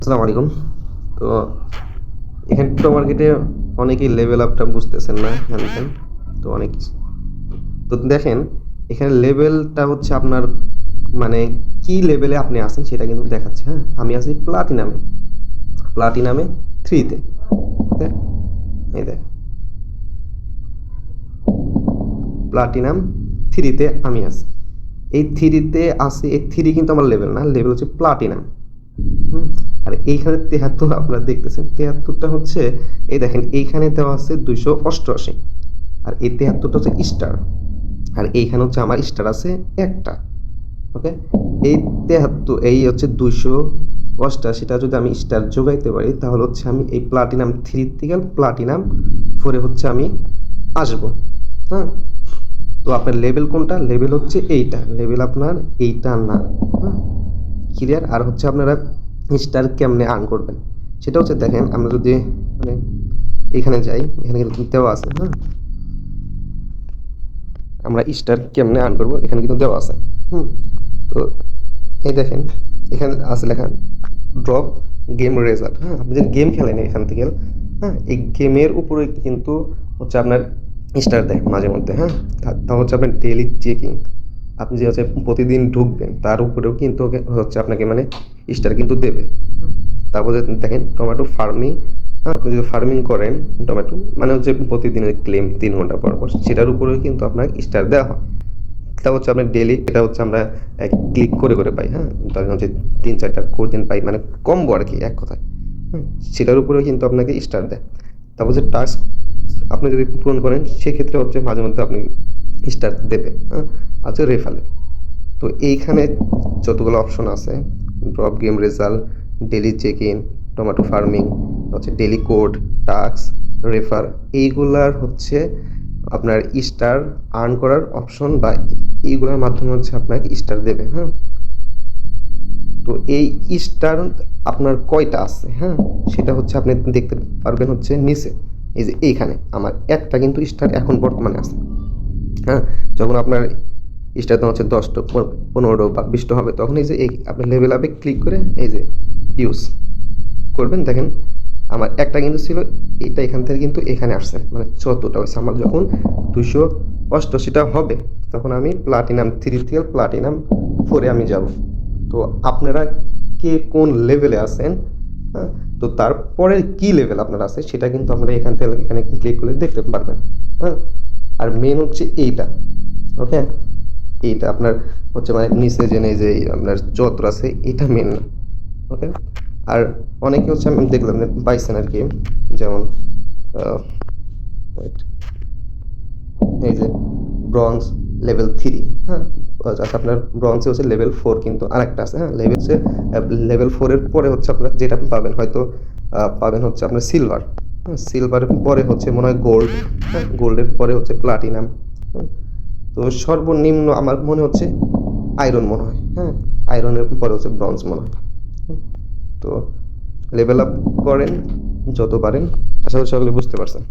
আসসালামু আলাইকুম। তো এখানে ক্রিপ্টো মার্কেটে অনেকেই লেভেল আপটা বুঝতেছেন না, হ্যান তো অনেক কিছু। তো দেখেন, এখানে লেভেলটা হচ্ছে আপনার মানে কি লেভেলে আপনি আছেন সেটা কিন্তু দেখাচ্ছে। হ্যাঁ, আমি আছি প্লাটিনামে, প্লাটিনামে 3-তে। ওকে, এই দেখ, প্লাটিনাম 3-তে আমি আছি। এই 3-তে আছি, এই 3 কিন্তু আমার লেভেল না, লেভেল হচ্ছে প্লাটিনাম। হুম, আর এইখানে 73 আপনারা দেখতেছেন, 73টা হচ্ছে, এই দেখেন এইখানে দেওয়া আছে 288, আর এই 73টা হচ্ছে স্টার, আর এইখানে হচ্ছে আমার স্টার আছে একটা। ওকে, এই 73 এই হচ্ছে 288টা যদি আমি স্টার যোগাইতে পারি তাহলে হচ্ছে আমি এই প্লাটিনাম 3 থেকে প্লাটিনাম 4-এ হচ্ছে আমি আসবো। হ্যাঁ, তো আপনার লেভেল কোনটা? লেভেল হচ্ছে এইটা, লেভেল আপনার এইটা না। হ্যাঁ, ক্লিয়ার? আর হচ্ছে আপনারা স্টার কেমনে আর্ন করবেন সেটা হচ্ছে, দেখেন আমরা যদি মানে এখানে যাই, এখানে কিন্তু দেওয়া আছে। হ্যাঁ, আমরা স্টার কেমনে আর্ন করবো এখানে কিন্তু দেওয়া আছে। তো এই দেখেন, এখানে আছে লেখা ড্রপ গেম রেজাল্ট। হ্যাঁ, আপনি যদি গেম খেলেন এখান থেকে, হ্যাঁ, এই গেমের উপরে কিন্তু হচ্ছে আপনার স্টার দেয় মাঝে মধ্যে। হ্যাঁ, তা হচ্ছে আপনার ডেইলি চেকিং, আপনি যে হচ্ছে প্রতিদিন ঢুকবেন তার উপরেও কিন্তু হচ্ছে আপনাকে মানে স্টার কিন্তু দেবে। তারপরে দেখেন টমেটো ফার্মিং, হ্যাঁ, আপনি যদি ফার্মিং করেন টমেটো মানে হচ্ছে প্রতিদিনের ক্লেম 3 ঘন্টা পর পর, সেটার উপরেও কিন্তু আপনাকে স্টার দেওয়া হয়। এটা হচ্ছে আপনার ডেইলি, এটা হচ্ছে আমরা ক্লিক করে করে পাই। হ্যাঁ, তখন হচ্ছে 3-4টা দিন পাই, মানে কমবো আর কি এক কথায়। হুম, সেটার উপরেও কিন্তু আপনাকে স্টার দেয়। তারপর যে টাস্ক আপনি যদি পূরণ করেন সেক্ষেত্রে হচ্ছে মাঝে মধ্যে আপনি স্টার দেবে। হ্যাঁ, আছে রেফারেল। তো এইখানে যতগুলো অপশন আছে, drop game result, daily check in, tomato farming, হচ্ছে ডেলি কোড, টাস্ক, রেফার, এইগুলার হচ্ছে আপনার স্টার আর্ন করার অপশন, বা এইগুলোর মাধ্যমে হচ্ছে আপনাকে স্টার দেবে। হ্যাঁ, তো এই স্টার আপনার কয়টা আছে, হ্যাঁ, সেটা হচ্ছে আপনি দেখতে পারবেন হচ্ছে নিচে, এই যে এইখানে আমার একটা কিন্তু স্টার এখন বর্তমানে আছে। হ্যাঁ, যখন আপনার স্টার হচ্ছে 10টা 15টা বা 20টা হবে, তখন এই যে এই আপনি লেভেল আপে ক্লিক করে এই যে ইউজ করবেন, দেখেন আমার একটা কিন্তু ছিল, এটা এখান থেকে কিন্তু এখানে আসছে, মানে 14টা হয়েছে। আমার যখন 288টা হবে তখন আমি প্লাটিনাম 3 থেকে প্লাটিনাম 4-এ আমি যাব। তো আপনারা কে কোন লেভেলে আছেন, হ্যাঁ, তো তারপরে কি লেভেল আপনার আছে সেটা কিন্তু আপনারা এখান থেকে এখানে ক্লিক করে দেখতে পারবেন। হ্যাঁ, আর মেন হচ্ছে এইটা। ওকে, এইটা আপনার হচ্ছে মানে নিচে যে নেই যে আপনার চত্র আছে, এটা মেন না। ওকে, আর অনেকে হচ্ছে আমি দেখলাম যে পাইছেন আর কি, যেমন wait, এই যে ব্রঞ্জ লেভেল 3। হ্যাঁ, আচ্ছা আপনার ব্রঞ্জে হচ্ছে লেভেল 4 কিন্তু আরেকটা আছে। হ্যাঁ, লেভেল হচ্ছে লেভেল 4-এর পরে হচ্ছে আপনার যেটা পাবেন হয়তো পাবেন হচ্ছে আপনার সিলভার। হ্যাঁ, সিলভারের পরে হচ্ছে মনে হয় গোল্ড। হ্যাঁ, গোল্ডের পরে হচ্ছে প্লাটিনাম। তো সর্বনিম্ন আমার মনে হচ্ছে আয়রন মনে হয়। হ্যাঁ, আয়রনের পরে হচ্ছে ব্রঞ্জ মনে হয়। তো লেভেল আপ করেন যত পারেন, আশা করি সকলে বুঝতে পারছেন।